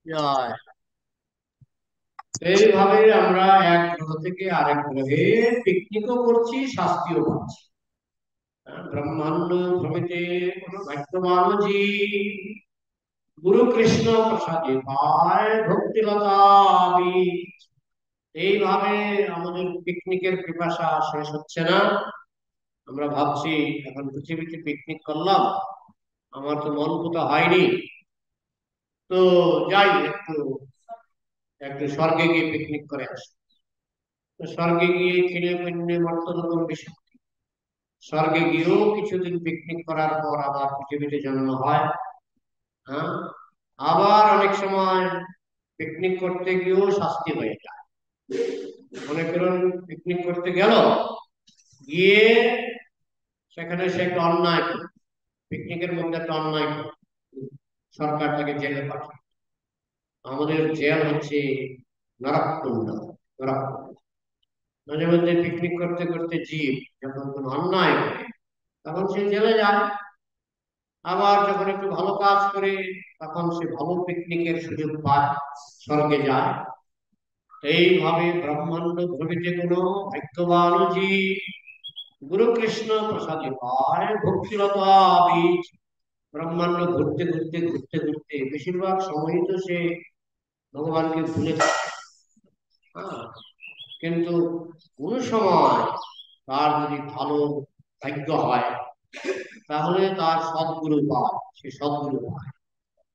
জয়। এইভাবে আমরা এক গ্রহ থেকে আরেক গ্রহে পিকনিকও করছি, শাস্তিও পাচ্ছি। ব্রহ্মাণ্ড ভ্রমিতে কোন ভাগ্যবান জীব গুরু কৃষ্ণ প্রসাদে পায় ভক্তিলতা বীজ। এইভাবে আমাদের পিকনিকের পিপাসা শেষ হচ্ছে না। আমরা ভাবছি এখন পৃথিবীতে পিকনিক করলাম, আমার তো মন কোথা হয়নি, তো যাই একটু একটু স্বর্গে গিয়ে পিকনিক করে আসি। তো স্বর্গে গিয়ে খিলে পিণ্ডে মর্তলোকম বিশুদ্ধি। স্বর্গে গিয়েও কিছুদিন পিকনিক করার পর আবার পৃথিবীতে জন্ম হয়। হ্যাঁ, আবার অনেক সময় পিকনিক করতে গিয়েও শাস্তি হয়ে যায়। মনে করুন পিকনিক করতে গেল, গিয়ে সেখানে সে একটা অন্যায় করলো, পিকনিকের মধ্যে একটা অন্যায় করলো, সরকার তাকে জেলে পাঠায়। আমাদের জেল হচ্ছে নরককুণ্ড। নরককুণ্ড মাঝে মধ্যে পিকনিক করতে করতে জীব যখন কোনো অন্যায় করে তখন সে জেলে যায়, আবার যখন একটু ভালো কাজ করে তখন সে ভালো পিকনিকের সুযোগ পায়, স্বর্গে যায়। এইভাবে ব্রহ্মাণ্ড ভ্রমিতে কোন ভাগ্যবান জীব গুরু কৃষ্ণ প্রসাদে পায় ভক্তিলতা বীজ। ব্রহ্মাণ্ড ঘুরতে ঘুরতে ঘুরতে ঘুরতে বেশিরভাগ সময় তো সে ভগবানকে ভুলে যায়। হ্যাঁ, কিন্তু কোন সময় তার যদি ভালো ভাগ্য হয় তাহলে তার সদ্গুরু পায়, সে সদ্গুরু পায়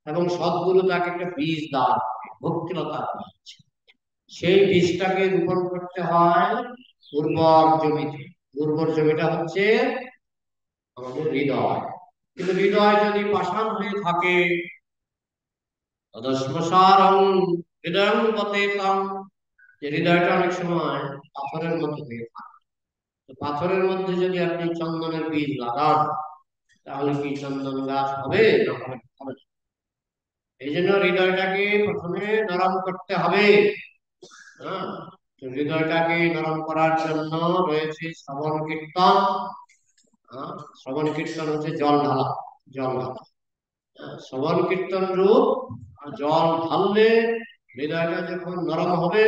এবং সদ্গুরু তাকে একটা বীজ দান করে, ভক্তিলতার বীজ। সেই বীজটাকে রোপণ করতে হয় উর্বর জমিতে। উর্বর জমিটা হচ্ছে আমাদের হৃদয়। কিন্তু হৃদয় যদি পাষাণ হয়ে থাকে, তদশ্মসারং হৃদয়ং পতেতাম, যে হৃদয়টা অনেক সময় পাথরের মতো হয়ে থাকে। তো পাথরের মধ্যে যদি আপনি চন্দনের বীজ লাগান তাহলে কি চন্দন গাছ হবে? না, হবে না, হবে না। এই জন্য হৃদয়টাকে প্রথমে নরম করতে হবে। হ্যাঁ, তো হৃদয়টাকে নরম করার জন্য রয়েছে শ্রবণ কীর্তন। শ্রবণ কীর্তন হচ্ছে জল ঢালা। জল ঢালা, শ্রবণ কীর্তন রূপ। আর জল ঢাললে হৃদয়টা যখন নরম হবে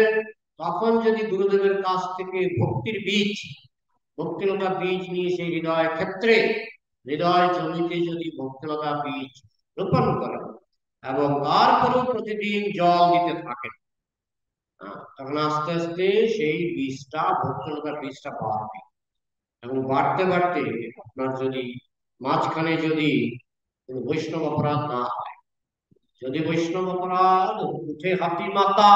তখন যদি গুরুদেবের কাছ থেকে ভক্তির বীজ, ভক্তিলতা বীজ নিয়ে সেই হৃদয় ক্ষেত্রে, হৃদয় জমিতে যদি ভক্তিলতা বীজ রোপণ করেন এবং তারপরেও প্রতিদিন জল দিতে থাকেন, তখন আস্তে আস্তে সেই বীজটা, ভক্তিলতার বীজটা বাড়বে এবং বাড়তে বাড়তে আপনার যদি মাঝখানে যদি কোনো বৈষ্ণব অপরাধ না হয়, যদি বৈষ্ণব অপরাধ উঠে হাতি মাতা,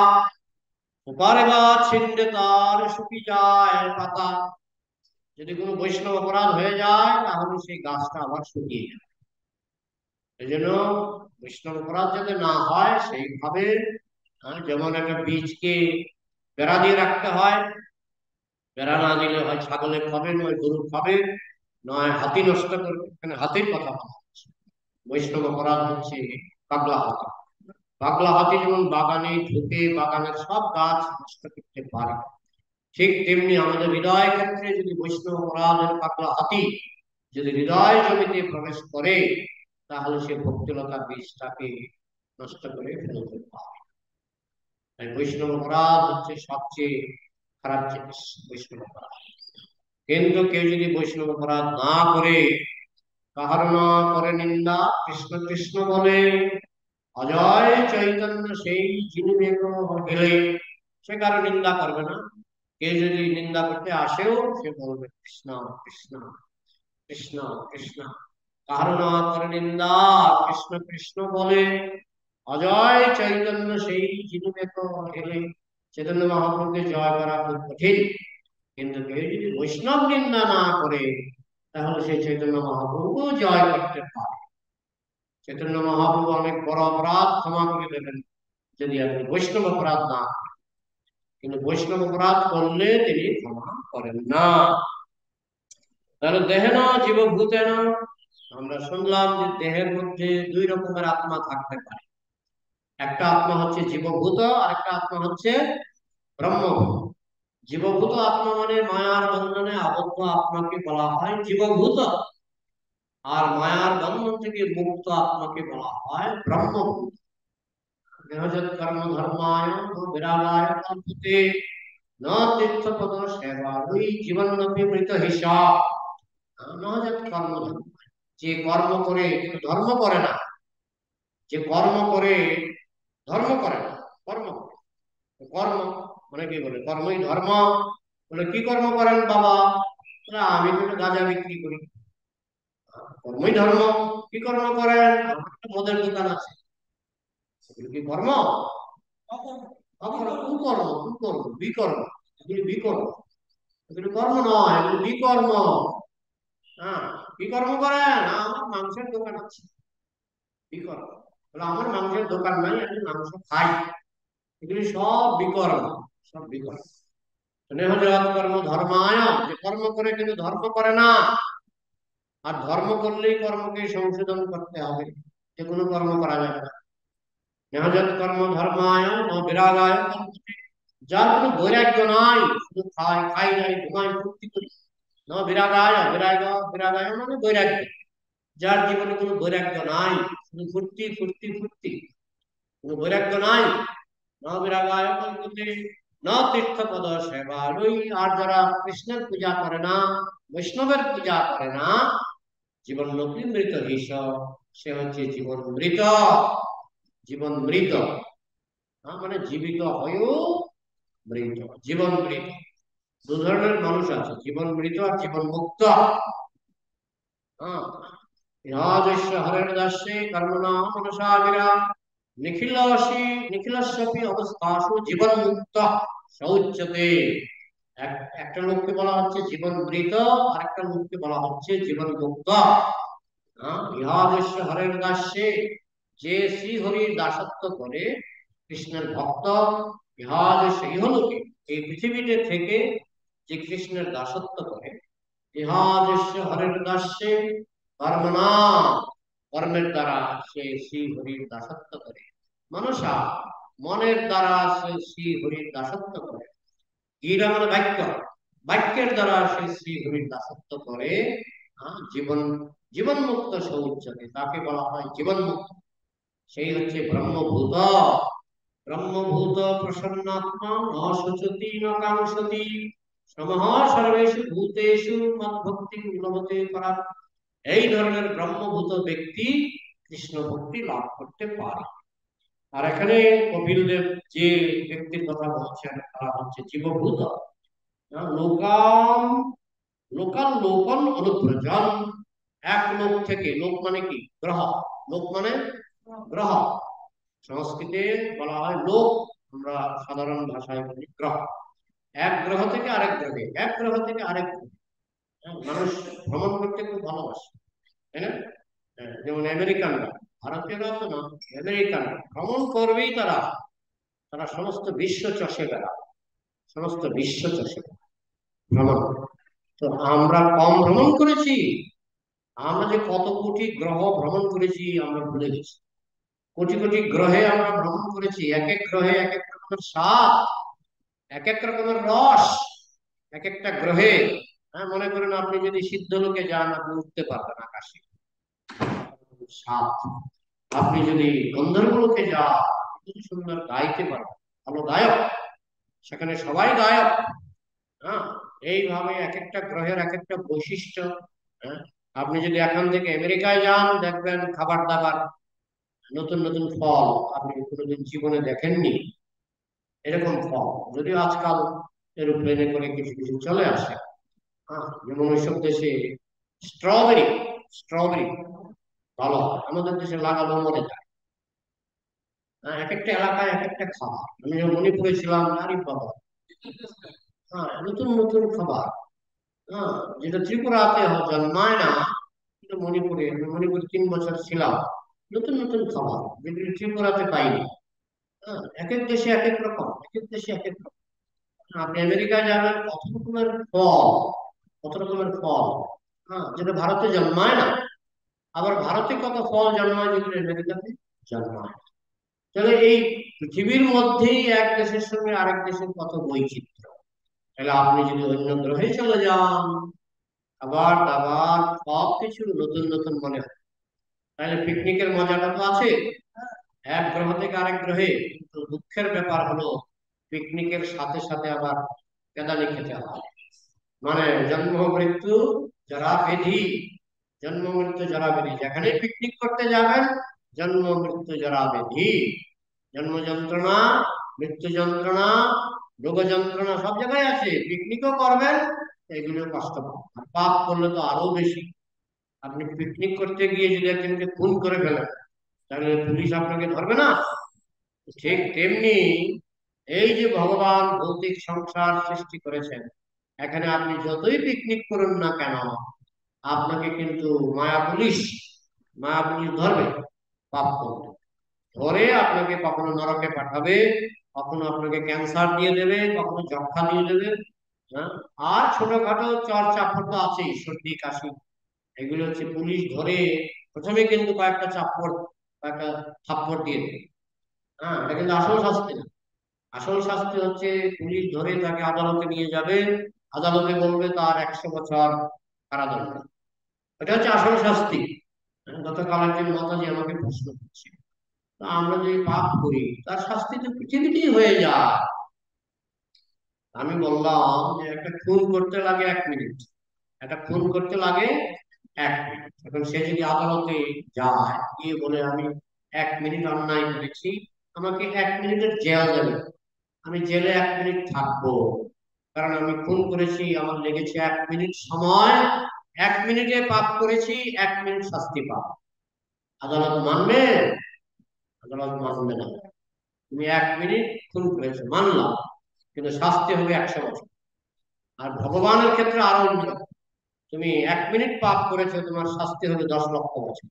ওপারে গাছ ছিন্ডে তার শুকি যায় পাতা, যদি কোনো বৈষ্ণব অপরাধ হয়ে যায় তাহলে সেই গাছটা আবার শুকিয়ে যায়। এই জন্য বৈষ্ণব অপরাধ যাতে না হয় সেইভাবে, যেমন একটা বীজকে বেড়া দিয়ে রাখতে হয়, বেড়া না দিলে হয় ছাগলে খাবে, নয় গরু খাবে, নয় হাতি নষ্ট করবে। এখানে হাতির কথা বলা হচ্ছে। বৈষ্ণব অপরাধ হচ্ছে পাগলা হাতি। পাগলা হাতি যেমন বাগানে ঢুকে বাগানের সব গাছ নষ্ট করতে পারে, ঠিক তেমনি আমাদের হৃদয় ক্ষেত্রে যদি বৈষ্ণব অপরাধের পাগলা হাতি যদি হৃদয় জমিতে প্রবেশ করে তাহলে সে ভক্তিলতা বীজটাকে নষ্ট করে ফেলতে পারে। তাই বৈষ্ণব অপরাধ হচ্ছে সবচেয়ে খারাপ জিনিস, বৈষ্ণব অপরাধ। কিন্তু কেউ যদি বৈষ্ণব অপরাধ না করে, কাহার না করে নিন্দা, কৃষ্ণ কৃষ্ণ বলে অজয় চৈতন্য সেই জিনিবে গেলে, সে কারো নিন্দা করবে না। কেউ যদি নিন্দা করতে আসেও সে বলবে কৃষ্ণ কৃষ্ণ কৃষ্ণ কৃষ্ণ। কাহার না করে নিন্দা, কৃষ্ণ কৃষ্ণ বলে অজয় চৈতন্য সেই জিনিবে গেলে। চৈতন্য মহাপ্রভুকে জয় করা খুব কঠিন, কিন্তু কেউ যদি বৈষ্ণব নিন্দা না করে তাহলে সেই চৈতন্য মহাপ্রভু জয় করতে পারে। চৈতন্য মহাপ্রভু অনেক বড় অপরাধ ক্ষমা করে দেবেন যদি আপনি বৈষ্ণব অপরাধ না করেন, কিন্তু বৈষ্ণব অপরাধ করলে তিনি ক্ষমা করেন না। তাহলে দেহেন জীবভূতেন, আমরা শুনলাম যে দেহের মধ্যে দুই রকমের আত্মা থাকতে পারে। একটা আত্মা হচ্ছে জীবভূত, আর একটা আত্মা হচ্ছে ব্রহ্মভূত। জীবভূত আত্মা মানে মায়ার বন্ধনে আবদ্ধ আত্মাকে বলা হয় জীবভূত, আর মায়ার বন্ধন থেকে মুক্ত আত্মাকে বলা হয় ব্রহ্মভূত। নিহযৎ কর্ম ধর্মায় বিরাগায় কল্পতে ন তীর্থপদ সেবা ওই জীবন্নপি মৃত হিসাব। নিহযৎ কর্ম ধর্ম, যে কর্ম করে কিন্তু ধর্ম করে না, যে কর্ম করে ধর্ম করে না, কর্ম করে। কর্ম মানে কি বলে কর্মই ধর্ম। বলে কি কর্ম করেন বাবা? আমি তো গাঁজা বিক্রি করি, কর্মই ধর্ম। কি কর্ম করেন? আমার একটা মদের দোকান আছে, সেগুলো কি কর্ম? অকর্ম। কুকর্ম, কুকর্ম, বিকর্ম। এগুলি বিকর্ম, এগুলি কর্ম নয়, এগুলি বিকর্ম। হ্যাঁ, কি কর্ম করেন? আমার মাংসের দোকান আছে, বিকর্ম। বলে আমার মাংসের দোকান নাই, আমি মাংস খাই। এগুলি সব বিকর্ম, সব বিকর্ম। স্নেহজাত কর্ম ধর্মায়, যে কর্ম করে কিন্তু ধর্ম করে না। আর ধর্ম করলেই কর্মকে সংশোধন করতে হবে, যে কোনো কর্ম করা যাবে না। স্নেহজাত কর্ম ধর্মায় ন বিরাগায় কল্পতে, যার কোনো বৈরাগ্য নাই, শুধু খাই খাই যাই ঘুমাই ফুর্তি করি। ন বিরাগায়, বিরাগায় মানে বৈরাগ্য, যার জীবনে কোনো বৈরাগ্য নাই, শুধু ফুর্তি ফুর্তি ফুর্তি, কোনো বৈরাগ্য নাই। ন বিরাগায় কল্পতে ন তীর্থপদ সেবা ওই। আর যারা কৃষ্ণের পূজা করে না, বৈষ্ণবের পূজা করে না, জীবন নবী মৃত হিস, সে হচ্ছে জীবন মৃত। জীবন মৃত মানে জীবিত হয়েও মৃত, জীবন মৃত। দু ধরনের মানুষ আছে, জীবন মৃত আর জীবন মুক্ত। হরের দাসে কর্মণা মনসা বিরা নিখিলসি নিখিলস্যপি অবস্থাসু জীবন মুক্ত সৌচ্যতে। একটা লোককে বলা হচ্ছে জীবন মৃত, আর একটা লোককে বলা হচ্ছে জীবন মুক্ত। ইহাদেশ হরের দাসে, যে শ্রী হরির দাসত্ব করে, কৃষ্ণের ভক্ত। ইহাদেশ ইহলোকে, এই পৃথিবীতে থেকে যে কৃষ্ণের দাসত্ব করে। ইহাদেশ হরের দাসে কর্মণা, কর্মের দ্বারা সে শ্রী হরির দাসত্ব করে। মনসা, মনের দ্বারা সে শ্রী হরির দাসত্ব করে। গীরা মানে বাক্য, বাক্যের দ্বারা সে শ্রী হরির দাসত্ব করে। জীবন জীবন মুক্ত সৌচ্যতে, তাকে বলা হয় জীবন মুক্ত। সেই হচ্ছে ব্রহ্মভূত। ব্রহ্মভূত প্রসন্নাত্মা ন শোচতি ন কাঙ্ক্ষতি সমহ সর্বেষু ভূতেষু মদ্ভক্তি লভতে পরাৎ। এই ধরনের ব্রহ্মভূত ব্যক্তি কৃষ্ণ ভক্তি লাভ করতে পারে। আর এখানে কপিলদেব যে ব্যক্তির কথা বলছেন, তারা হচ্ছে জীবভূত। লোকাম লোকাল লোকন অনুব্রজন, এক লোক থেকে, লোক মানে কি গ্রহ, লোক মানে গ্রহ। সংস্কৃতে বলা হয় লোক, আমরা সাধারণ ভাষায় বলি গ্রহ। এক গ্রহ থেকে আরেক গ্রহে, এক গ্রহ থেকে আরেক গ্রহে। মানুষ ভ্রমণ করতে খুব ভালোবাসে, তাই না? যেমন আমেরিকানরা, ভারতীয়রা তো না, আমেরিকানরা ভ্রমণ করবেই তারা, তারা সমস্ত বিশ্ব চষে বেড়ায়, সমস্ত বিশ্ব চষে বেড়ায় ভ্রমণ। তো আমরা কম ভ্রমণ করেছি? আমরা যে কত কোটি গ্রহ ভ্রমণ করেছি আমরা ভুলে গেছি। কোটি কোটি গ্রহে আমরা ভ্রমণ করেছি, এক এক গ্রহে এক এক রকমের স্বাদ, এক এক রকমের রস, এক একটা গ্রহে। মনে করেন আপনি যদি সিদ্ধ লোকে যান, আপনি উঠতে পারবেন আকাশে, স্বাদ। আপনি যদি গন্ধর্ব লোকে যান, সুন্দর গাইতে পারবেন, ভালো গায়ক, সেখানে সবাই গায়ক। হ্যাঁ, এইভাবে এক একটা গ্রহের এক একটা বৈশিষ্ট্য। হ্যাঁ, আপনি যদি এখান থেকে আমেরিকায় যান, দেখবেন খাবার দাবার, নতুন নতুন ফল আপনি কোনোদিন জীবনে দেখেননি, এরকম ফল। যদিও আজকাল এরোপ্লেনে করে কিছু কিছু চলে আসে। যেমন ওইসব দেশে স্ট্রবেরি, স্ট্রবেরি ভালো হয়, আমাদের দেশে লাগালো মরে যায়। এক একটা এলাকায় এক একটা খাবার। আমি যখন মণিপুরে ছিলাম, আরে বাবা, নতুন নতুন খাবার। যেটা ত্রিপুরাতে জন্মায় না, কিন্তু মণিপুরে, মণিপুরে 3 বছর ছিলাম, নতুন নতুন খাবার যেগুলি ত্রিপুরাতে পাইনি। এক এক দেশে এক এক রকম, এক এক দেশে এক এক রকম। আপনি আমেরিকায় যাবেন, কত রকমের ফল, কত রকমের ফল, যেটা ভারতে জন্মায় না। আবার ভারতে কত ফল জন্মায় যেগুলো আমেরিকাতে জন্মায়। তাহলে এই পৃথিবীর মধ্যেই এক দেশের সঙ্গে আরেক দেশের কত বৈচিত্র্য। তাহলে আপনি যদি অন্য গ্রহে চলে যান, খাবার দাবার সব কিছু নতুন নতুন মনে হয়। তাহলে পিকনিকের মজাটা তো আছে। এক গ্রহ থেকে আরেক গ্রহে। কিন্তু দুঃখের ব্যাপার হলো পিকনিকের সাথে সাথে আবার কেদানি খেতে হয়। মানে জন্ম মৃত্যু জরা ব্যাধি, জন্ম মৃত্যু জরা ব্যাধি, যেখানে পিকনিক করতে যাবেন জন্ম মৃত্যু জরা ব্যাধি, জন্ম যন্ত্রণা, মৃত্যু যন্ত্রণা, রোগ যন্ত্রণা সব জায়গায় আছে। পিকনিকও করবেন, এগুলো কষ্ট পাবেন। আর পাপ করলে তো আরো বেশি। আপনি পিকনিক করতে গিয়ে যদি একজনকে খুন করে ফেলেন, তাহলে পুলিশ আপনাকে ধরবে না? ঠিক তেমনি এই যে ভগবান ভৌতিক সংসার সৃষ্টি করেছেন, এখানে আপনি যতই পিকনিক করুন না কেন, আপনাকে কিন্তু মায়া পুলিশ ধরবে। পাপ করবে, ধরে আপনাকে কখনো নরকে পাঠাবে, কখনো আপনাকে ক্যান্সার দিয়ে দেবে, কখনো যক্ষা দিয়ে দেবে। হ্যাঁ, আর ছোটখাটো চর চাপড় তো আছেই, সর্দি কাশি, এগুলো হচ্ছে পুলিশ ধরে প্রথমে কিন্তু কয়েকটা থাপ্পড় দিয়ে দেবে। হ্যাঁ, এটা কিন্তু আসল শাস্তি না। আসল শাস্তি হচ্ছে পুলিশ ধরে তাকে আদালতে নিয়ে যাবে, আদালতে বলবে তার 100 বছর কারাদণ্ড। এটা হচ্ছে আসল শাস্তি। গতকাল একজন মাতাজি আমাকে প্রশ্ন করছে, তা আমরা যদি পাপ করি তার শাস্তি তো পৃথিবীতেই হয়ে যায়। আমি বললাম যে একটা খুন করতে লাগে 1 মিনিট, একটা খুন করতে লাগে 1 মিনিট। এখন সে যদি আদালতে যায়, গিয়ে বলে আমি 1 মিনিট অন্যায় করেছি, আমাকে 1 মিনিটের জেল দেবে, আমি জেলে 1 মিনিট থাকবো, কারণ আমি খুন করেছি, আমার লেগেছে 1 মিনিট সময়, 1 মিনিটে পাপ করেছি, 1 মিনিট শাস্তি পাব। আদালত মানবে? আদালত মানবে না। তুমি 1 মিনিট খুন করেছো মানলাম, কিন্তু শাস্তি হবে 100 বছর। আর ভগবানের ক্ষেত্রে আরো অন্যরকম। তুমি 1 মিনিট পাপ করেছো, তোমার শাস্তি হবে 10 লক্ষ বছর।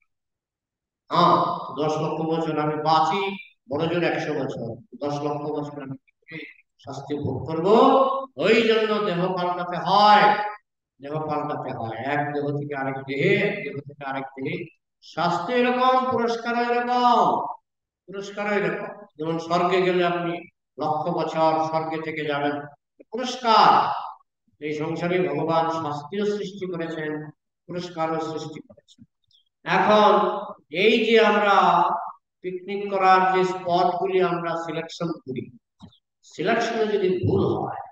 হ্যাঁ, 10 লক্ষ বছর আমি বাঁচি, বড় জোর 100 বছর, 10 লক্ষ বছর আমি কি করে শাস্তি ভোগ করবো? ওই জন্য দেহ পাল্টাতে হয়, দেহ পাল্টাতে হয়, এক দেহ থেকে আরেক দেহে, এক দেহ থেকে আরেক দেহে। শাস্তি এরকম, পুরস্কার এরকম, পুরস্কার এরকম। যেমন স্বর্গে গেলে আপনি 1 লক্ষ বছর স্বর্গে থেকে যাবেন, পুরস্কার। এই সংসারে ভগবান শাস্তিও সৃষ্টি করেছেন, পুরস্কারও সৃষ্টি করেছেন। এখন এই যে আমরা পিকনিক করার যে স্পট গুলি আমরা সিলেকশন করি, সিলেকশনে যদি ভুল হয়,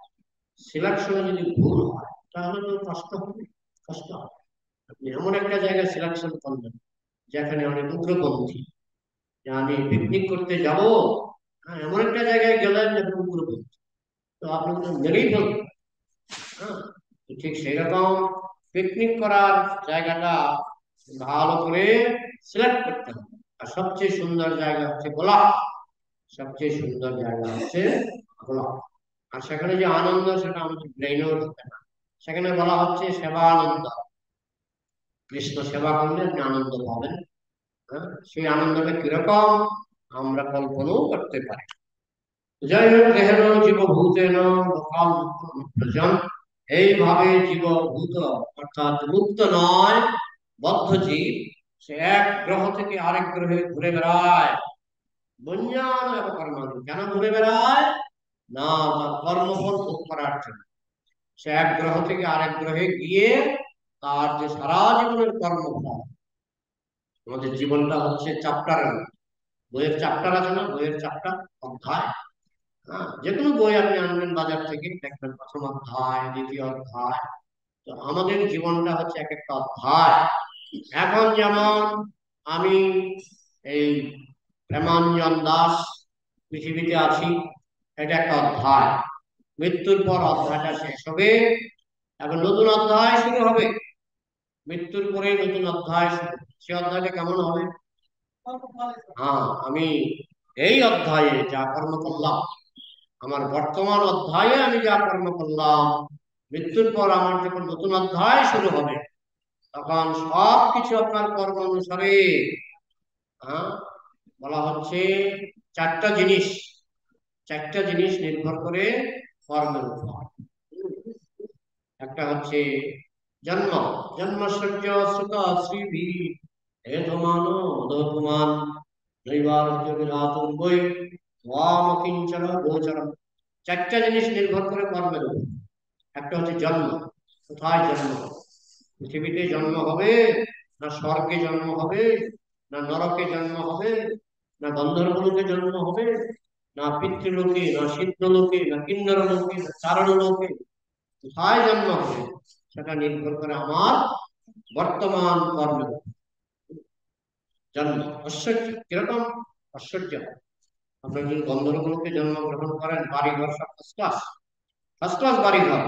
সিলেকশনে যদি ভুল হয়, তাহলে তো কষ্ট হবে, কষ্ট হবে। আপনি এমন একটা জায়গায় সিলেকশন করলেন যেখানে অনেক উগ্রপন্থী, যে আমি পিকনিক করতে যাব, হ্যাঁ, এমন একটা জায়গায় গেলেন যেখানে উগ্রপন্থী, তো আপনি তো মেরেই ফেলবেন। হ্যাঁ, তো ঠিক সেরকম পিকনিক করার জায়গাটা ভালো করে সিলেক্ট করতে হবে। আর সবচেয়ে সুন্দর জায়গা হচ্ছে গোলাপ, সবচেয়ে সুন্দর জায়গা হচ্ছে গোলাপ। আর সেখানে যে আনন্দ, সেটা আমাদের ব্রেনেও ঢোকে না। সেখানে বলা হচ্ছে সেবা আনন্দ, কৃষ্ণ সেবা করলে আপনি আনন্দ পাবেন। হ্যাঁ, সেই আনন্দটা কিরকম আমরা কল্পনাও করতে পারি। যাই হোক, দেহের জীবভূতেন লোকাল প্রজন, এইভাবে জীবভূত অর্থাৎ মুক্ত নয়, বদ্ধ জীব, সে এক গ্রহ থেকে আরেক গ্রহে ঘুরে বেড়ায়। বন্যান এবং কর্মানু, কেন ঘুরে বেড়ায়? না, তার কর্মফল ভোগ করার জন্য। সে এক গ্রহ থেকে আরেক গ্রহে গিয়ে তার যে সারা জীবনের কর্মফল, আমাদের জীবনটা হচ্ছে চ্যাপ্টারের, বইয়ের চ্যাপ্টার আছে না, বইয়ের চ্যাপ্টার, অধ্যায়। হ্যাঁ, যে কোনো বই আপনি আনবেন বাজার থেকে, দেখবেন প্রথম অধ্যায়, দ্বিতীয় অধ্যায়। তো আমাদের জীবনটা হচ্ছে এক একটা অধ্যায়। এখন যেমন আমি এই প্রেমাঞ্জন দাস পৃথিবীতে আছি, এটা একটা অধ্যায়। মৃত্যুর পর অধ্যায়টা শেষ হবে, এখন নতুন অধ্যায় শুরু হবে। মৃত্যুর পরে নতুন অধ্যায় শুরু, সে অধ্যায়টা কেমন হবে? হ্যাঁ, আমি এই অধ্যায়ে যা কর্ম করলাম, আমার বর্তমান অধ্যায়ে আমি যা কর্ম করলাম, মৃত্যুর পর আমার যখন নতুন অধ্যায় শুরু হবে, তখন সব কিছু আপনার কর্ম অনুসারে, হ্যাঁ, বলা হচ্ছে চারটা জিনিস, চারটা জিনিস নির্ভর করে কর্মের উপর। একটা হচ্ছে জন্ম, জন্মসূর্য সুত শ্রীভি হেতমান দোতমান নৈবার্য বিধাতুর বই ওয়াম কিঞ্চন গোচরম। চারটা জিনিস নির্ভর করে কর্মের উপর। একটা হচ্ছে জন্ম, কোথায় জন্ম? পৃথিবীতে জন্ম হবে, না স্বর্গে জন্ম হবে, না নরকে জন্ম হবে, না গন্ধর্বলোকে জন্ম হবে, না পিতৃলোকে, না সিদ্ধলোকে, না কিন্নরলোকে, না চারণলোকে, কোথায় জন্ম হবে সেটা নির্ভর করে আমার বর্তমান কর্মের জন্ম। ঐশ্বর্য কিরকম? ঐশ্বর্য, আপনি যদি গন্ধর্বলোকে জন্মগ্রহণ করেন, বাড়িঘর সব ফার্স্ট ক্লাস, ফার্স্ট ক্লাস বাড়িঘর।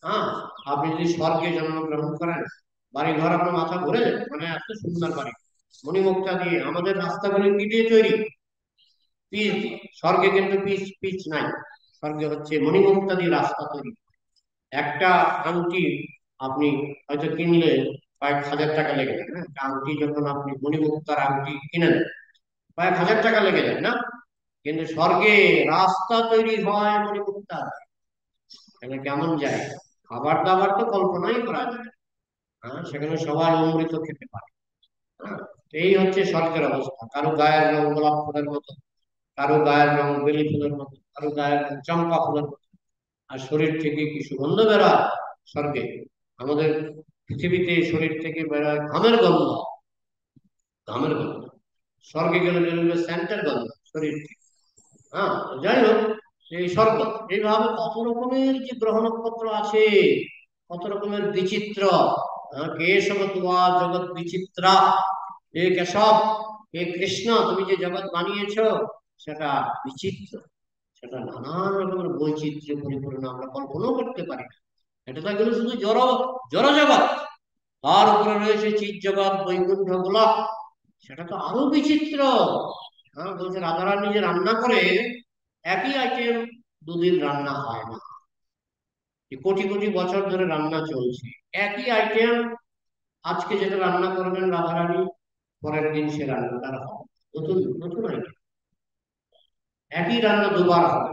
হ্যাঁ, আপনি যদি স্বর্গে জন্মগ্রহণ করেন, বাড়িঘর আপনার মাথা ঘুরে যাবে, মানে এত সুন্দর বাড়ি, মণিমুক্তা দিয়ে। আমাদের রাস্তাগুলি কি দিয়ে তৈরি? পিচ দিয়ে। স্বর্গে কিন্তু পিচ পিচ নাই, স্বর্গে হচ্ছে মণিমুক্তা দিয়ে রাস্তা তৈরি। একটা আংটি আপনি হয়তো কিনলে কয়েক হাজার টাকা লেগে যায়, হ্যাঁ, আংটি যখন আপনি মণিমুক্তার আংটি কিনে নেন কয়েক হাজার টাকা লেগে যায় না? কিন্তু স্বর্গে রাস্তা তৈরি হয় মণিমুক্তা। এখানে কেমন যায়, খাবার দাবার তো কল্পনাই করা যায়। হ্যাঁ, সেখানে সবাই অমৃত খেতে পারে। হ্যাঁ, এই হচ্ছে স্বর্গের অবস্থা। কারো গায়ের রং গোলাপ ফুলের মতো, কারো গায়ের রং বেলি ফুলের মতো, কারো গায়ের রং চম্পা ফুলের মতো, আর শরীর থেকে কি সুগন্ধ বেরোয় স্বর্গে। আমাদের পৃথিবীতে শরীর থেকে বেরোয় ঘামের গন্ধ, ঘামের গন্ধ। স্বর্গে গেলে বেরোবে সেন্টের গন্ধ শরীর থেকে। হ্যাঁ, যাই হোক, এই স্বর্গ, এইভাবে কত রকমের যে গ্রহ নক্ষত্র আছে, কত রকমের বিচিত্র। কেশব তুয়া জগৎ বিচিত্রা, হে কেশব, হে কৃষ্ণ, তুমি যে জগৎ বানিয়েছ সেটা বিচিত্র, সেটা নানান রকমের বৈচিত্র্য পরিপূর্ণ, আমরা কল্পনাও করতে পারি না। এটা তো এগুলো শুধু জড়, জড় জগৎ। তার উপরে রয়েছে চিৎ জগৎ, বৈকুণ্ঠ গোলক, সেটা তো আরো বিচিত্র। হ্যাঁ, বলছে রাধারানী যে রান্না করে, একই আইটেম দুদিন রান্না হয় না, কোটি কোটি বছর ধরে রান্না চলছে। একই আইটেম আজকে যেটা রান্না করবেন রাধারানী, পরের দিন সে রান্নাটার হবে নতুন নতুন আইটেম। একই রান্না দুবার হবে,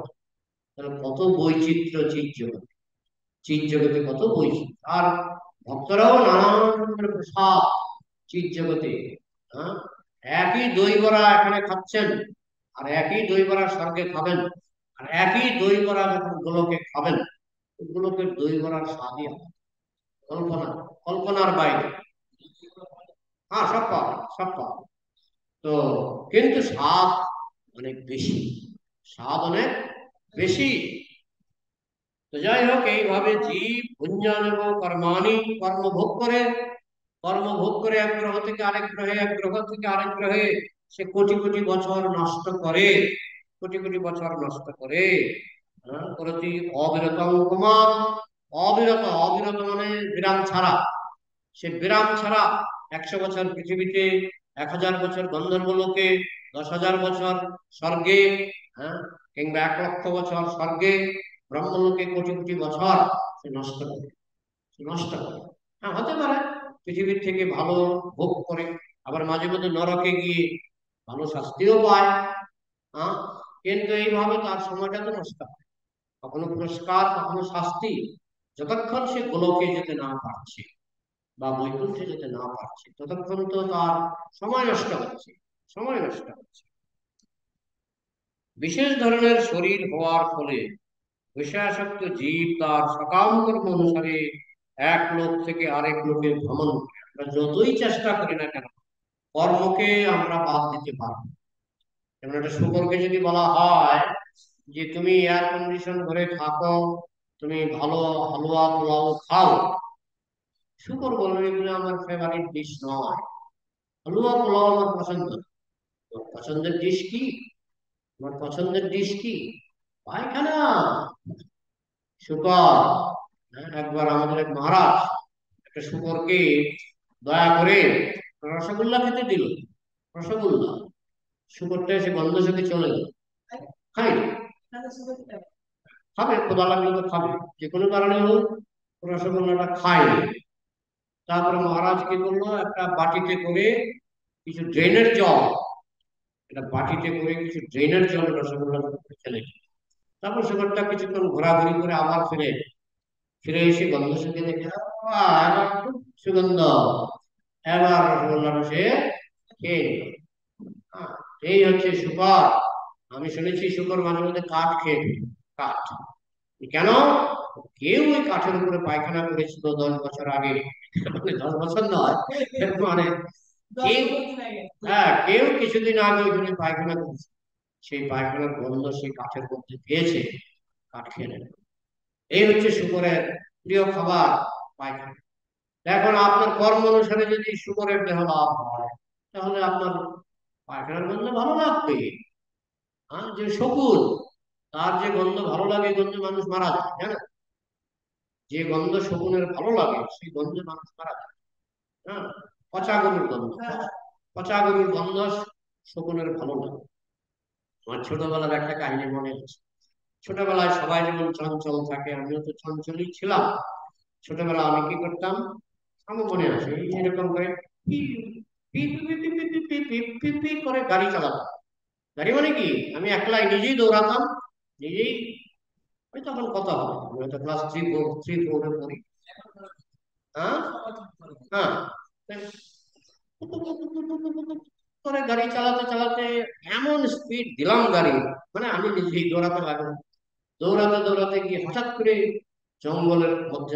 তাহলে কত বৈচিত্র্য চিৎ জগতে, চিৎ জগতে কত বৈচিত্র্য। আর ভক্তরাও নানান রকমের প্রসাদ চিৎ জগতে। হ্যাঁ, একই দই বড়া এখানে খাচ্ছেন, আর একই দই বড়া স্বর্গে খাবেন, আর একই দই বড়া যখন গোলকে খাবেন, গোলকের দই বড়ার স্বাদই কল্পনা, কল্পনার বাইরে। হ্যাঁ, সব পাওয়া, সব পাওয়া। তো কিন্তু স্বাদ অনেক বেশি, স্বাদ অনেক বেশি। তো যাই হোক, এইভাবে জীব ভুঞ্জানেব কর্মাণি, কর্মভোগ করে, কর্মভোগ করে এক গ্রহ থেকে আরেক গ্রহে, এক গ্রহ থেকে আরেক গ্রহে সে কোটি কোটি বছর নষ্ট করে, কোটি কোটি বছর নষ্ট করে। প্রতি অবিরত কুমার, অবিরত, অবিরত মানে বিরাম ছাড়া, সে বিরাম ছাড়া 100 বছর পৃথিবীতে, 1000 বছর গন্ধর্বলোকে, 10,000 বছর স্বর্গে, হ্যাঁ, কিংবা 1,00,000 বছর স্বর্গে, ব্রহ্মলোকে কোটি কোটি বছর সে নষ্ট করে, সে নষ্ট করে। হ্যাঁ, হতে পারে পৃথিবীর থেকে ভালো ভোগ করে, আবার মাঝে মধ্যে নরকে গিয়ে ভালো শাস্তিও পায়। হ্যাঁ, কিন্তু এইভাবে তার সময়টা তো নষ্ট হয়, কখনো পুরস্কার কখনো শাস্তি, যতক্ষণ সে গোলকে যেতে না পারছে বা বৈকুণ্ঠে যেতে না পারছে ততক্ষণ তো তার সময় নষ্ট হচ্ছে, সময় নষ্ট হচ্ছে। বিশেষ ধরনের শরীর হওয়ার ফলে বিষয়াসক্ত জীব তার সকাম কর্ম অনুসারে এক লোক থেকে আরেক লোকে ভ্রমণ করে। আমরা যতই চেষ্টা করি না কেন, কর্মকে আমরা বাদ দিতে পারবো। যেমন একটা শুকরকে যদি বলা হয় যে তুমি এয়ার কন্ডিশন ঘরে থাকো, তুমি ভালো হালুয়া পোলাও খাও, শুকর বলবে এগুলো আমার ফেভারিট ডিশ নয়, হালুয়া পোলাও আমার পছন্দ। তোমার পছন্দের ডিশ কি? তোমার পছন্দের ডিশ কি? পায়খানা, শুকর। একবার আমাদের এক মহারাজ একটা শুকরকে দয়া করে রসগোল্লা খেতে দিল, রসগোল্লা। শুকরটা এসে গন্ধ থেকে চলে গেল, খাই খাবে, খোদা লাগলে তো খাবে, যে কোনো কারণে হোক রসগোল্লাটা খায়নি। তারপরে মহারাজ কি করলো, একটা বাটিতে করে কিছু ড্রেনের জল, এটা বাটিতে করে কিছু ড্রেনের জল রসগোল্লার উপরে ফেলে দিল। তারপর শুকরটা কিছুক্ষণ ঘোরাঘুরি করে আবার ফিরে ফিরে এসে গন্ধ শুকে দেখে, এবার খুব সুগন্ধ, এবার রসগোল্লাটা সে খেয়ে নিল। হ্যাঁ, এই হচ্ছে শুকর। আমি শুনেছি শুকর মাঝে মধ্যে কাঠ খেয়ে ফেলে, কাঠ। কেন? কেউ ওই কাঠের উপরে পায়খানা করেছিল 10 বছর আগে, মানে 10 বছর নয়, মানে কেউ কেউ কিছুদিন আগে ওইখানে পায়খানা করছে, সেই পায়খানার গন্ধ সেই কাঠের মধ্যে পেয়েছে, কাঠ খেয়ে নেন। এই হচ্ছে শুকরের প্রিয় খাবার, পায়খানা। এখন আপনার কর্ম অনুসারে যদি শুকরের দেহ লাভ হয়, তাহলে আপনার পায়খানার গন্ধ ভালো লাগবে। হ্যাঁ, যে শকুন, তার যে গন্ধ ভালো লাগে, গন্ধে মানুষ মারা যায়, জানেন? যে গন্ধ শকুনের ভালো লাগে, সেই গন্ধে মানুষ মারা যায়। হ্যাঁ, পচা গরুর গন্ধ, পচা গরুর গন্ধ শকুনের ভালো লাগে। আমার ছোটবেলার একটা কাহিনী মনে আছে। ছোটবেলায় সবাই যেমন চঞ্চল থাকে, আমিও তো চঞ্চলই ছিলাম। ছোটবেলা আমি কি করতাম, আমার মনে আছে, এই এরকম করে P P P P P P P P P P করে গাড়ি চালাতাম। গাড়ি মানে কি, আমি একলাই নিজেই দৌড়াতাম, নিজেই। ওই তখন কত হবে, আমি হয়তো ক্লাস থ্রি ফোরে পড়ি। হ্যাঁ, হ্যাঁ, করে গাড়ি চালাতে চালাতে এমন স্পিড দিলাম গাড়ি, মানে আমি নিজেই দৌড়াতে লাগলাম। দৌড়াতে দৌড়াতে গিয়ে হঠাৎ করে জঙ্গলের মধ্যে,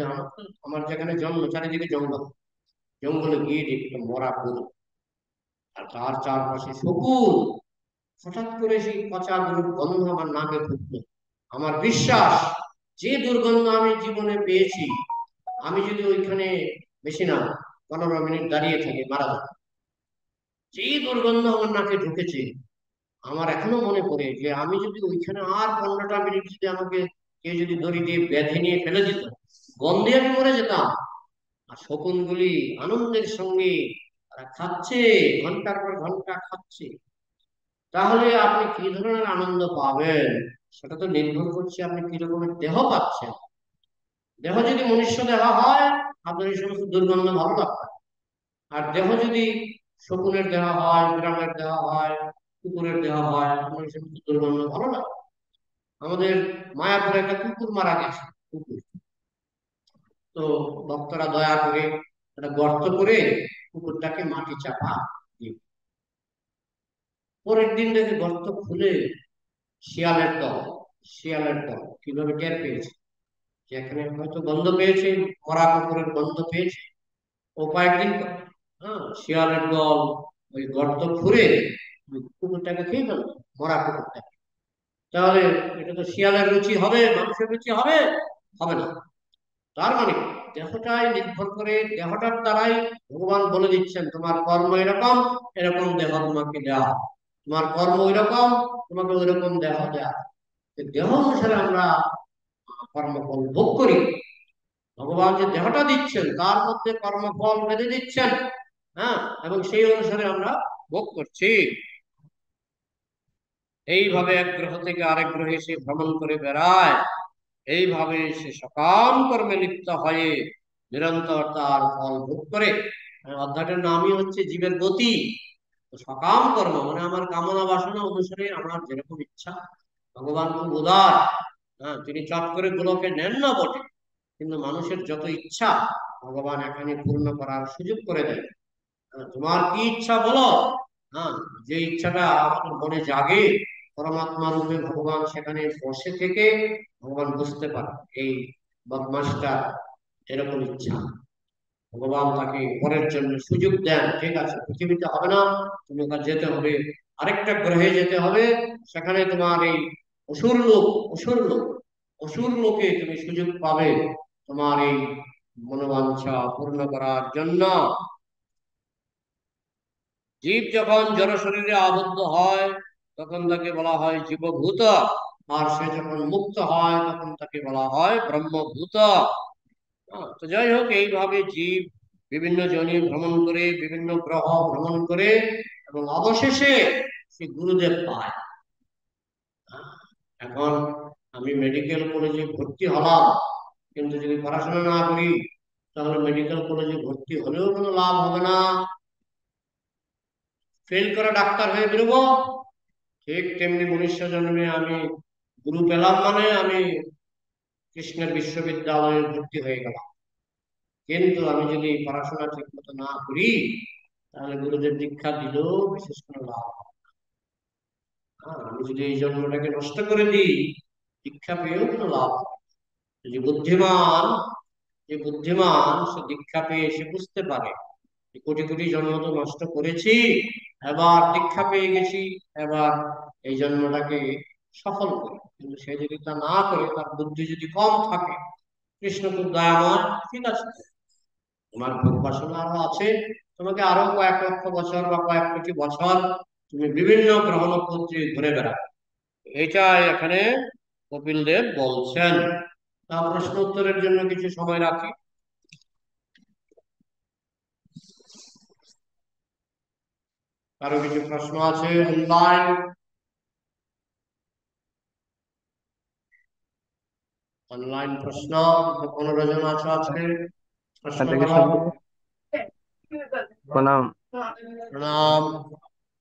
আমার যেখানে জন্ম চারিদিকে জঙ্গল, জঙ্গলে গিয়ে দেখি একটা মরা গরু, আর তার চারপাশে শকুন। হঠাৎ করে সেই পচা গরুর গন্ধ আমার নাকে ঢুকলো। আমার বিশ্বাস, যে দুর্গন্ধ আমি জীবনে পেয়েছি, আমি যদি ওইখানে বেশি না 15 মিনিট দাঁড়িয়ে থাকি মারা যাবো। যে দুর্গন্ধ আমার নাকে ঢুকেছে, আমার এখনো মনে পড়ে যে আমি যদি ওইখানে আর 15টা মিনিট যদি আমাকে কেউ যদি দড়ি দিয়ে বেঁধে নিয়ে ফেলে দিত, গন্ধে আমি মরে যেতাম। আর শকুনগুলি আনন্দের সঙ্গে তারা খাচ্ছে, ঘন্টার পর ঘন্টা খাচ্ছে। তাহলে আপনি কি ধরনের আনন্দ পাবেন, সেটা তো নির্ভর করছে আপনি কি রকমের দেহ পাচ্ছেন। দেহ যদি মনুষ্য দেহ হয়, আপনার এই সমস্ত দুর্গন্ধ ভালো লাগবে। আর দেহ যদি শকুনের দেহ হয়, বিড়ালের দেহ হয়, কুকুরের দেহ হয়, আপনার এই সমস্ত দুর্গন্ধ ভালো লাগবে। আমাদের মায়াপুরে একটা কুকুর মারা গেছে, কুকুর। তো ভক্তরা দয়া করে একটা গর্ত করে কুকুরটাকে মাটি চাপা দিয়ে, পরের দিন দেখে গর্ত খুলে শিয়ালের দল, শিয়ালের দল কিভাবে টের পেয়েছে যে এখানে হয়তো গন্ধ পেয়েছে, মরা কুকুরের গন্ধ পেয়েছে। ও কয়েকদিন পর, হ্যাঁ, শিয়ালের দল ওই গর্ত খুঁড়ে ওই কুকুরটাকে খেয়ে ফেলল, মরা কুকুরটাকে। তাহলে এটা তো শিয়ালের রুচি হবে, মানুষের রুচি হবে? হবে না। তার মানে দেহটাই নির্ভর করে, দেহটার দ্বারাই ভগবান বলে দিচ্ছেন তোমার কর্ম এরকম, এরকম দেহ তোমাকে দেওয়া, তোমার কর্ম ওইরকম, তোমাকে ওইরকম দেহ দেওয়া। দেহ অনুসারে আমরা কর্মফল ভোগ করি। ভগবান যে দেহটা দিচ্ছেন তার মধ্যে কর্মফল বেঁধে দিচ্ছেন। হ্যাঁ, এবং সেই অনুসারে আমরা ভোগ করছি। এইভাবে এক গ্রহ থেকে আরেক গ্রহে সে ভ্রমণ করে বেড়ায়। এইভাবে সে সকাম কর্মে লিপ্ত হয়ে নিরন্তর তার ফল ভোগ করে। অধ্যায়টার নামই হচ্ছে জীবের গতি। তো সকাম কর্ম মানে আমার কামনা বাসনা অনুসারে আমার যেরকম ইচ্ছা। ভগবান খুব উদার। হ্যাঁ, তিনি চট করে গোলকে নেন না বটে, কিন্তু মানুষের যত ইচ্ছা ভগবান এখানে পূর্ণ করার সুযোগ করে দেয়। তোমার কি ইচ্ছা বলো। হ্যাঁ, যে ইচ্ছাটা আমাদের মনে জাগে, পরমাত্মা রূপে ভগবান সেখানে বসে থেকে ভগবান বুঝতে পারে এই বদমাসটা এরকম ইচ্ছা। ভগবান তাকে পরের জন্য সুযোগ দেন, ঠিক আছে পৃথিবীতে হবে না, তুমি ওখানে যেতে হবে, আরেকটা গ্রহে যেতে হবে, সেখানে তোমার এই অসুর লোক, অসুর লোক, অসুর লোকে তুমি সুযোগ পাবে তোমার এই মনোবাঞ্ছা পূর্ণ করার জন্য। জীব যখন জড় শরীরে আবদ্ধ হয় তখন তাকে বলা হয় জীবভূত, আর সে যখন মুক্ত হয় তখন তাকে বলা হয় ব্রহ্মভূত। তো যাই হোক, এইভাবে জীব বিভিন্ন জনি ভ্রমণ করে, বিভিন্ন গ্রহ ভ্রমণ করে, এবং অবশেষে সে গুরুদেব পায়। আহ, এখন আমি মেডিকেল কলেজে ভর্তি হলাম, কিন্তু যদি পড়াশোনা না করি তাহলে মেডিকেল কলেজে ভর্তি হলেও কোনো লাভ হবে না, ফেল করে ডাক্তার হয়ে বেরোবো। ঠিক তেমনি মনুষ্য জন্মে আমি গুরু পেলাম মানে আমি কৃষ্ণের বিশ্ববিদ্যালয়ে ভর্তি হয়ে গেলাম, কিন্তু আমি যদি পড়াশোনা ঠিক মতো না করি তাহলে গুরুদেব দীক্ষা দিলেও বিশেষ কোনো লাভ হবে না। আমি যদি এই জন্মটাকে নষ্ট করে দিই, দীক্ষা পেয়েও কোনো লাভ হবে না। যে বুদ্ধিমান, যে বুদ্ধিমান সে দীক্ষা পেয়ে সে বুঝতে পারে কোটি কোটি জন্ম তো নষ্ট করেছি, এবার দীক্ষা পেয়ে গেছি, এবার এই জন্মটাকে সফল করি। কিন্তু সে যদি তা না করে, তার বুদ্ধি যদি কম থাকে, কৃষ্ণ খুব দয়াময়, ঠিক আছে, তোমার ভোগ বাসনা আরো আছে, তোমাকে আরো কয়েক লক্ষ বছর বা কয়েক কোটি বছর তুমি বিভিন্ন গ্রহ নক্ষত্রে ঘুরে বেড়াও। এটাই এখানে কপিল দেব বলছেন। তা প্রশ্ন উত্তরের জন্য কিছু সময় রাখি। কারো কিছু প্রশ্ন আছে অনলাইন? অনলাইন প্রশ্ন 15 জন আছে আজকে, প্রশ্ন হরে করো। কৃষ্ণ প্রভু, প্রণাম। প্রণাম।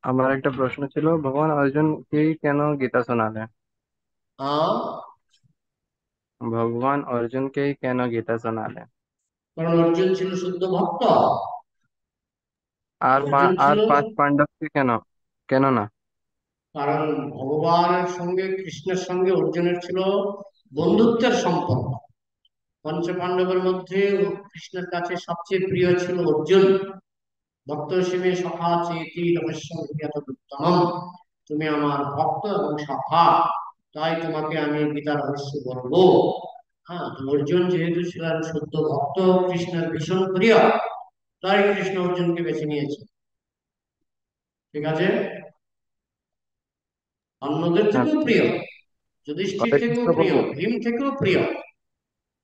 আমার একটা প্রশ্ন ছিল, ভগবান অর্জুনকেই কেন গীতা শোনালেন? হ্যাঁ, ভগবান অর্জুনকেই কেন গীতা শোনালেন? কারণ অর্জুন ছিল শুদ্ধ ভক্ত। আর অর্জুন ছিল, 5 পাণ্ডবকে কেন, কেন না? কারণ ভগবানের সঙ্গে, কৃষ্ণের সঙ্গে অর্জুনের ছিল বন্ধুত্বের সম্পর্ক। পঞ্চপাণ্ডবের মধ্যে কৃষ্ণের কাছে সবচেয়ে প্রিয় ছিল অর্জুন। ভক্ত হিসেবে সখা চেতি রহস্যম উত্তমম, তুমি আমার ভক্ত এবং সখা, তাই তোমাকে আমি গীতার রহস্য বলবো। হ্যাঁ, তো অর্জুন যেহেতু ছিলেন শুদ্ধ ভক্ত, কৃষ্ণের ভীষণ প্রিয়, তাই কৃষ্ণ অর্জুনকে বেছে নিয়েছে। ঠিক আছে, অন্যদের থেকেও আচ্ছা। প্রিয়, যুধিষ্ঠির হরে থেকেও কৃষ্ণ প্রিয়, প্রভু। ভীম থেকেও প্রিয়,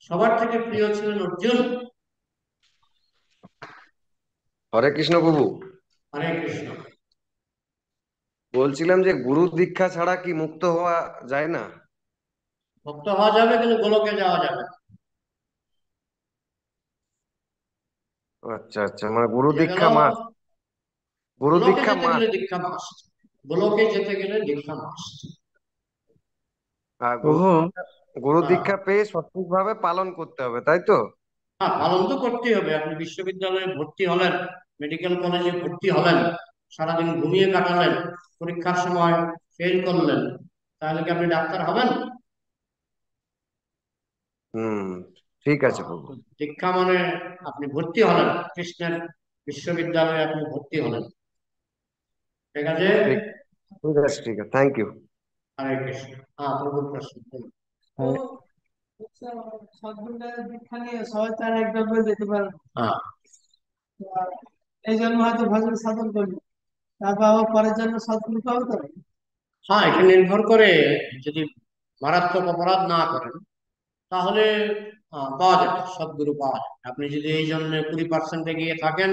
সবার থেকে প্রিয় ছিলেন অর্জুন। হরে কৃষ্ণ প্রভু, হরে কৃষ্ণ। বলছিলাম যে গুরু দীক্ষা ছাড়া কি মুক্ত হওয়া যায় না? ভক্ত হওয়া যাবে, কিন্তু গোলকে যাওয়া যাবে না। আচ্ছা আচ্ছা, মানে গুরু বোঝা গেল? দীক্ষা মাস্ট। গুরু গোলকে দীক্ষা যেতে গেলে মাস্ট। দীক্ষা মাস্ট। গোলকে যেতে গেলে দীক্ষা মাস্ট। আর গুরু প্রভু, গুরু হ্যাঁ, দীক্ষা পেয়ে সঠিকভাবে পালন করতে হবে, তাই তো? হ্যাঁ, পালন তো করতেই হবে। আপনি বিশ্ববিদ্যালয়ে ভর্তি হলেন, মেডিকেল কলেজে ভর্তি হলেন, সারাদিন ঘুমিয়ে কাটালেন, পরীক্ষার সময় ফেল করলেন, তাহলে কি আপনি ডাক্তার হবেন? হুম, ঠিক আছে প্রভু। তো দীক্ষা মানে আপনি ভর্তি হলেন, কৃষ্ণের বিশ্ববিদ্যালয়ে আপনি ভর্তি হলেন। ঠিক আছে। ঠিক, ঠিক আছে, ঠিক আছে, থ্যাংক ইউ। হরে কৃষ্ণ। হ্যাঁ, প্রভুর প্রশ্ন বলুন। হরে সদ্গুরুদের দীক্ষা নিয়ে সবাই তার এক ডগরে যেতে পারে না। হ্যাঁ, আর এই জন্য হয়তো ভজন সাধন করবে, তারপর আবার পরের জন্য সদ্গুরু পাবে তো। হ্যাঁ, এটা নির্ভর করে, যদি মারাত্মক অপরাধ না করেন, তাহলে পাওয়া যায়, সদ্গুরু পাওয়া যায়। আপনি যদি এই জন্মে 20% গিয়ে থাকেন,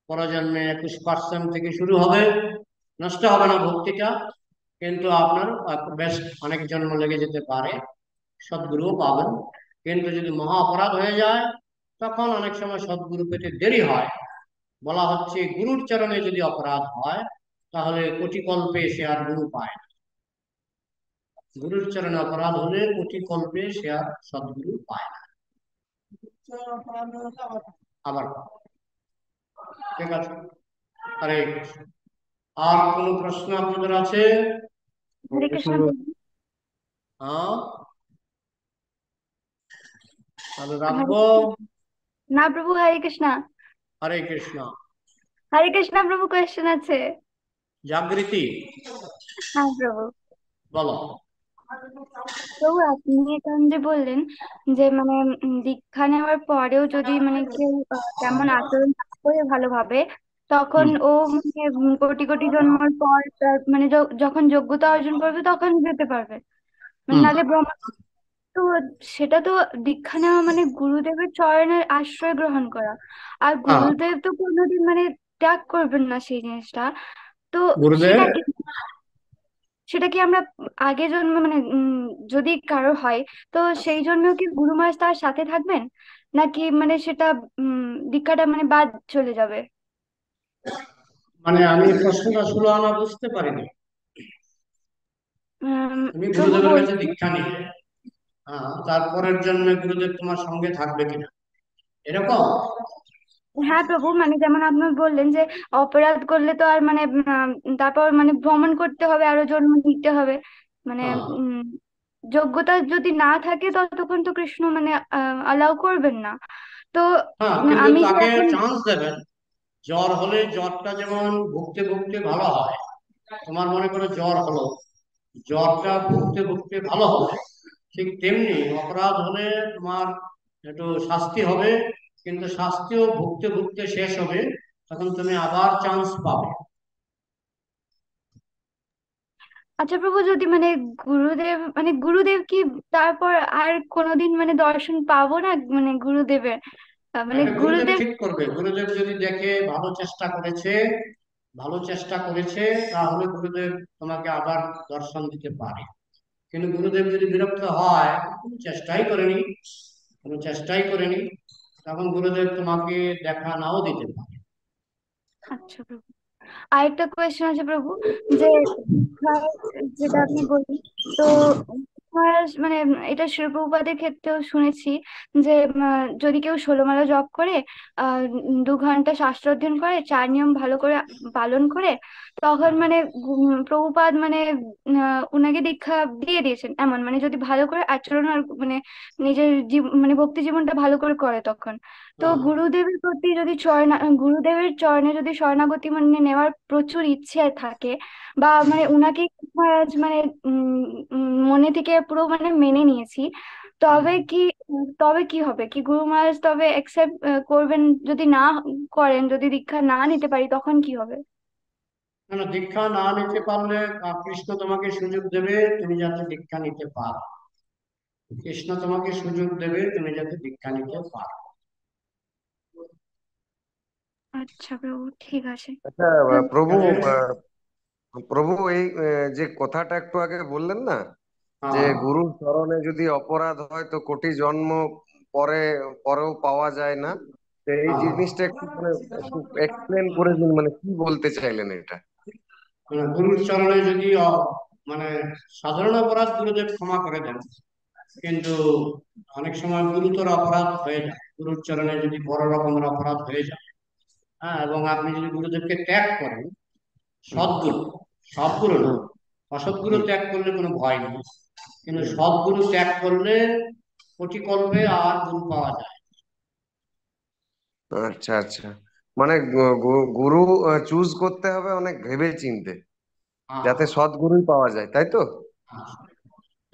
পরের জন্মে 21% থেকে শুরু হবে, নষ্ট হবে না ভক্তিটা, কিন্তু আপনার বেশ অনেক জন্ম লেগে যেতে পারে, সদ্গুরুও পাবেন। কিন্তু যদি মহা অপরাধ হয়ে যায়, তখন অনেক সময় সদ্গুরু পেতে দেরি হয়। বলা হচ্ছে গুরুর চরণে যদি অপরাধ হয়, তাহলে কোটি কল্পে সে আর গুরু পায় না। গুরুর চরণে অপরাধ হলে কোটি কল্পে সে আর সদ্গুরু পায় না, আবার পায়। ঠিক আছে। হরে কৃষ্ণ। আর কোনো প্রশ্ন আপনাদের আছে? হরে হরে কৃষ্ণ কৃষ্ণ প্রভু। প্রভু। হ্যাঁ, তাহলে হরে রাখবো। কৃষ্ণ। না প্রভু, হরে কৃষ্ণ। হরে কৃষ্ণ। হরে কৃষ্ণ প্রভু, কোয়েশ্চেন আছে। জাগৃতি, হ্যাঁ প্রভু। বলো। প্রভু, আপনি এখন যে বললেন যে মানে দীক্ষা নেওয়ার পরেও যদি মানে কেউ তেমন আচরণ না করে ভালোভাবে, তখন হুম, ও মানে কোটি কোটি জন্মের পর তার মানে যখন যোগ্যতা অর্জন করবে তখন যেতে পারবে, মানে হুম, নালে ব্রহ্মা। তো সেটা তো দীক্ষা নেওয়া মানে গুরুদেবের চরণের আশ্রয় গ্রহণ করা, আর হ্যাঁ, গুরুদেব তো কোনোদিন মানে ত্যাগ করবেন না সেই জিনিসটা। তো গুরুদেব। সেটা কি, সেটা কি আমরা আগে জন্ম মানে যদি কারো হয়, তো সেই জন্য কি গুরু মহারাজ তার সাথে থাকবেন, নাকি মানে সেটা দীক্ষাটা মানে বাদ চলে যাবে? মানে আমি প্রশ্নটা ষোলো আনা বুঝতে পারিনি। তুমি প্রভু গুরুদেবের কাছে বলছি। দীক্ষা নিলে, হ্যাঁ, তারপরের জন্মে গুরুদেব তোমার সঙ্গে থাকবে কিনা, এরকম? হ্যাঁ প্রভু, মানে যেমন আপনি বললেন যে অপরাধ করলে তো আর মানে তারপর মানে ভ্রমণ করতে হবে, আরো জন্ম নিতে হবে, মানে হ্যাঁ, উম যোগ্যতা যদি না থাকে ততক্ষণ তো কৃষ্ণ মানে অ্যালাউ করবেন না। তো হ্যাঁ, কিন্তু আমি যে তাকে এখন চান্স দেবেন। জ্বর হলে জ্বরটা যেমন ভুগতে ভুগতে ভালো হয়, তোমার মনে করো জ্বর হলো, জ্বরটা ভুগতে ভুগতে ভালো হবে, ঠিক তেমনি অপরাধ হলে তোমার একটু শাস্তি হবে, কিন্তু শাস্তিও ভুগতে ভুগতে শেষ হবে, তখন তুমি আবার চান্স পাবে। আচ্ছা প্রভু, যদি মানে গুরুদেব কি তারপর আর কোনোদিন মানে দর্শন পাবো না মানে গুরুদেবের? মানে এটা গুরুদেব গুরুদেব। ঠিক করবে। গুরুদেব যদি দেখে ভালো চেষ্টা করেছে, তাহলে গুরুদেব তোমাকে আবার দর্শন দিতে পারে। কিন্তু গুরুদেব যদি বিরক্ত হয়, কোনো চেষ্টাই করেনি, তখন গুরুদেব তোমাকে দেখা নাও দিতে পারে। আচ্ছা প্রভু, আরেকটা কোয়েশ্চেন আছে প্রভু, যে দীক্ষার যেটা আপনি বললেন, তো দীক্ষার মানে এটা শিল প্রভুপাদের ক্ষেত্রেও শুনেছি যে যদি কেউ 16 মালা জপ করে, 2 ঘন্টা শাস্ত্র অধ্যয়ন করে, 4 নিয়ম ভালো করে পালন করে, তখন মানে প্রভুপাদ মানে উনাকে দীক্ষা দিয়ে দিয়েছেন এমন, মানে যদি ভালো করে আচরণ আর মানে নিজের মানে ভক্তি জীবনটা ভালো করে করে তখন। তো গুরুদেবের প্রতি যদি গুরুদেবের চরণে যদি শরণাগতি মানে নেওয়ার প্রচুর ইচ্ছে থাকে, বা মানে উনাকে মহারাজ মানে মনে থেকে পুরো মানে মেনে নিয়েছি, তবে কি তবে কি হবে, কি গুরু মহারাজ তবে অ্যাকসেপ্ট করবেন? যদি না করেন, যদি দীক্ষা না নিতে পারি, তখন কি হবে? কেন দীক্ষা না নিতে পারলে কৃষ্ণ তোমাকে সুযোগ দেবে, তুমি যাতে দীক্ষা নিতে পারো। কৃষ্ণ তোমাকে সুযোগ দেবে, তুমি যাতে দীক্ষা নিতে পারো। আচ্ছা প্রভু, ঠিক আছে। আচ্ছা হ্যাঁ। প্রভু, তাহলে প্রভু এই যে কথাটা একটু আগে বললেন না, যে হ্যাঁ, গুরুর চরণে যদি অপরাধ হয় তো কোটি জন্ম পরে পরেও পাওয়া যায় না, তো এই হ্যাঁ, জিনিসটা একটু মানে একটু এক্সপ্লেন করে দিন, মানে কি বলতে চাইলেন এটা? মানে গুরুর চরণে যদি মানে সাধারণ অপরাধ গুরুদেব ক্ষমা করে দেন, কিন্তু অনেক সময় গুরুতর অপরাধ হয়ে যায়, গুরুর চরণে যদি বড় রকমের অপরাধ হয়ে যায়, হ্যাঁ, এবং আপনি যদি গুরুদেবকে ত্যাগ করেন, হুম সদ্গুরু, সদ্গুরু না, হুম অসৎগুরু হুম ত্যাগ করলে কোনো ভয় নেই, কিন্তু হুম। সদ্গুরু ত্যাগ করলে কোটি কল্পে আর গুরু পাওয়া যায়। আচ্ছা আচ্ছা, মানে গুরু চুজ করতে হবে অনেক ভেবে চিনতে, হ্যাঁ, যাতে সদ্গুরুই পাওয়া যায়, তাই তো? হ্যাঁ,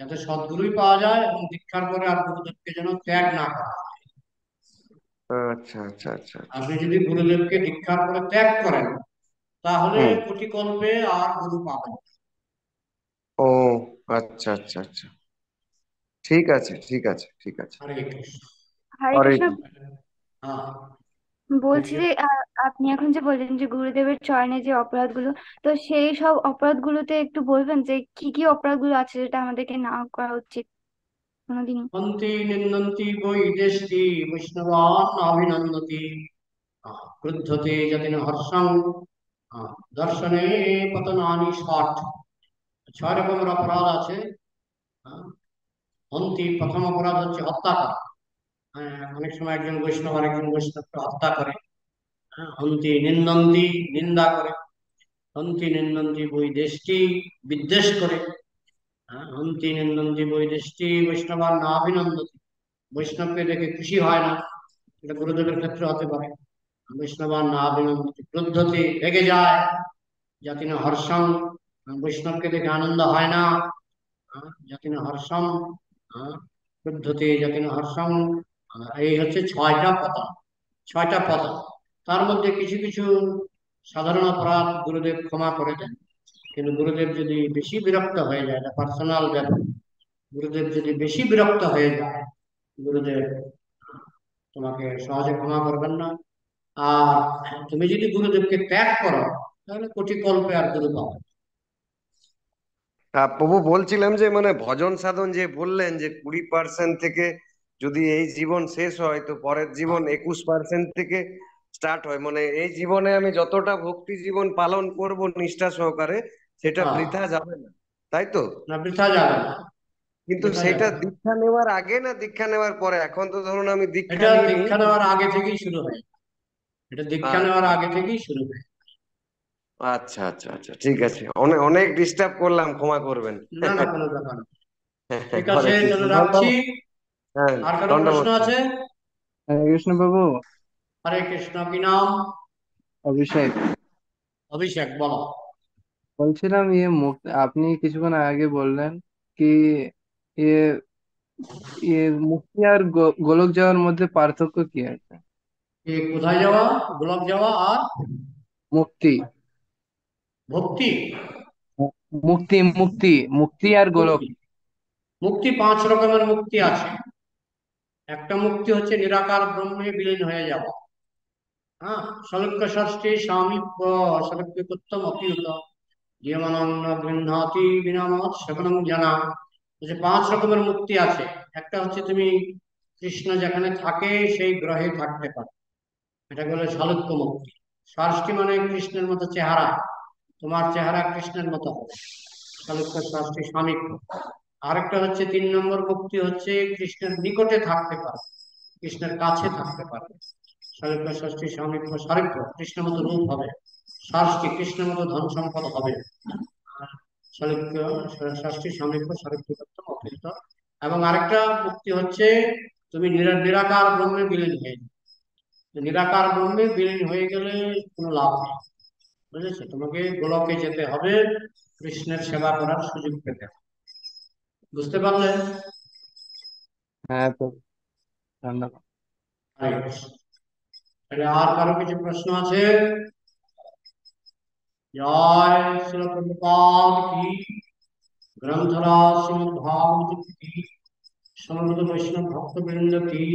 যাতে সদ্গুরুই পাওয়া যায়, এবং দীক্ষার পরে আর গুরুদেবকে যেন ত্যাগ না করা হয়। আচ্ছা আচ্ছা আচ্ছা আচ্ছা। আপনি যদি গুরুদেবকে দীক্ষার পরে ত্যাগ করেন, তাহলে হুম। কোটি কল্পে আর গুরু পাবেন না। ও আচ্ছা আচ্ছা আচ্ছা, ঠিক আছে ঠিক আছে ঠিক আছে। হরে কৃষ্ণ। হরে হরে কৃষ্ণ। কৃষ্ণ। হ্যাঁ, বলছি দেখি। যে আপনি এখন যে বললেন যে গুরুদেবের চরণে যে অপরাধগুলো, তো সেই সব অপরাধগুলোতে একটু বলবেন যে কি কি অপরাধগুলো আছে যেটা আমাদেরকে না করা উচিত কোনোদিনই? হন্তি নিন্দন্তি বৈদেশতি বৈষ্ণবান অভিনন্দতি, ক্রুদ্ধতে যতিন হর্ষং, দর্শনে পতনানি ষট। 6 রকমের অপরাধ আছে। আহ, হন্তি, প্রথম অপরাধ হচ্ছে হত্যা করা। অনেক সময় একজন বৈষ্ণব আরেকজন বৈষ্ণবকে হত্যা করে। হন্তি নিন্দন্তি, নিন্দা করে। হন্তি নিন্দন্তি বৈদেশটি, বিদ্বেষ করে। হন্তি নিন্দন্তি বৈদেশটি বৈষ্ণবান না অভিনন্দতি, বৈষ্ণবকে দেখে খুশি হয় না, এটা গুরুদেবের ক্ষেত্রে হতে পারে। বৈষ্ণবান না অভিনন্দতি, ক্রুদ্ধতি, রেগে যায়। জাতি না হর্ষং, বৈষ্ণবকে দেখে আনন্দ হয় না। জাতি না হর্ষং, ক্রুদ্ধতি জাতি না হর্ষং। এই হচ্ছে 6টা পদ। 6টা পদ, তার মধ্যে কিছু কিছু সাধারণ অপরাধ গুরুদেব ক্ষমা করে দেন, কিন্তু গুরুদেব যদি বেশি বিরক্ত হয়ে যায়, এটা পার্সোনাল ব্যাপার, গুরুদেব যদি বেশি বিরক্ত হয়ে যায়, গুরুদেব তোমাকে সহজে ক্ষমা করবেন না। আর তুমি যদি গুরুদেবকে ত্যাগ করো, তাহলে কোটি কল্পে আর গুরু পাবে। প্রভু বলছিলাম যে মানে ভজন সাধন যে বললেন যে 20% থেকে যদি এই জীবন শেষ হয় তো পরের জীবন 21% থেকে স্টার্ট হয়, মানে এই জীবনে আমি যতটা ভক্তি জীবন পালন করব নিষ্ঠা সহকারে, সেটা হ্যাঁ, বৃথা যাবে না, তাই তো? না বৃথা যাবে না, কিন্তু বৃথা সেটা যাবে না। দীক্ষা নেওয়ার আগে না দীক্ষা নেওয়ার পরে? এখন তো ধরুন আমি দীক্ষা এটা নিইনি। দীক্ষা নেওয়ার আগে থেকেই শুরু হয়, এটা দীক্ষা নেওয়ার আচ্ছা আগে থেকেই শুরু হয়। আচ্ছা আচ্ছা আচ্ছা, ঠিক আছে, অনেক অনেক ডিস্টার্ব করলাম, ক্ষমা করবেন। না না, কোনো ব্যাপার না। ঠিক আছে, হরে কৃষ্ণ, তাহলে রাখছি। ধন্যবাদ। হ্যাঁ, আর কারো প্রশ্ন দণ্ডবোধ। আছে? হরে কৃষ্ণ প্রভু। হরে কৃষ্ণ, কি নাম? অভিষেক, অভিষেক বলো। বলছিলাম ইয়ে মুক্তি, আপনি কিছুক্ষণ আগে বললেন কি ইয়ে ইয়ে মুক্তি আর গোলক যাওয়ার মধ্যে পার্থক্য কি আছে? কোথায় যাওয়া? গোলক যাওয়া আর মুক্তি, ভক্তি। মুক্তি মুক্তি মুক্তি আর গোলক। মুক্তি, মুক্তি 5 রকমের মুক্তি আছে। একটা মুক্তি হচ্ছে নিরাকার ব্রহ্মে বিলীন হয়ে যাওয়া। হ্যাঁ, সলক্ষ ষষ্ঠী স্বামীপ্য সলক্ষ্যতম অপিউত জীবনান্ন গৃহ্ণাতি বিনামত সেবনং জানা। যে 5 রকমের মুক্তি আছে। একটা হচ্ছে তুমি কৃষ্ণ যেখানে থাকে সেই গ্রহে থাকতে পারো, এটা বলে সালুক্য মুক্তি। ষষ্ঠী মানে কৃষ্ণের মতো চেহারা, তোমার চেহারা কৃষ্ণের মতো হবে, সালুক্য ষষ্ঠী স্বামীপ্য। আরেকটা হচ্ছে 3 নম্বর মুক্তি হচ্ছে কৃষ্ণের নিকটে থাকতে পারো, কৃষ্ণের কাছে থাকতে পারবে, সালুক্য ষষ্ঠী স্বামীপ্য সারূপ্য, কৃষ্ণের মতো রূপ হবে। ষষ্ঠী কৃষ্ণের মতো ধন সম্পদ হবে। সালুক্য ষষ্ঠী স্বামীপ্য সারূপ্য অপৃত। এবং আরেকটা মুক্তি হচ্ছে তুমি নিরাকার ব্রহ্মে বিলীন হয়ে যাবে। নিরাকার ব্রহ্মে বিলীন হয়ে গেলে কোনো লাভ নেই, বুঝেছো? তোমাকে গোলকে যেতে হবে, কৃষ্ণের সেবা করার সুযোগ পেতে হবে। বুঝতে পারলে? হ্যাঁ তো, ধন্যবাদ। হরে কৃষ্ণ। তাহলে আর কারো কিছু প্রশ্ন আছে? জয় শ্রীল প্রভুপাদ কি, গ্রন্থরাজ শ্রীমদ্ ভাগবত কি, সমবেত বৈষ্ণব ভক্তবৃন্দ কি।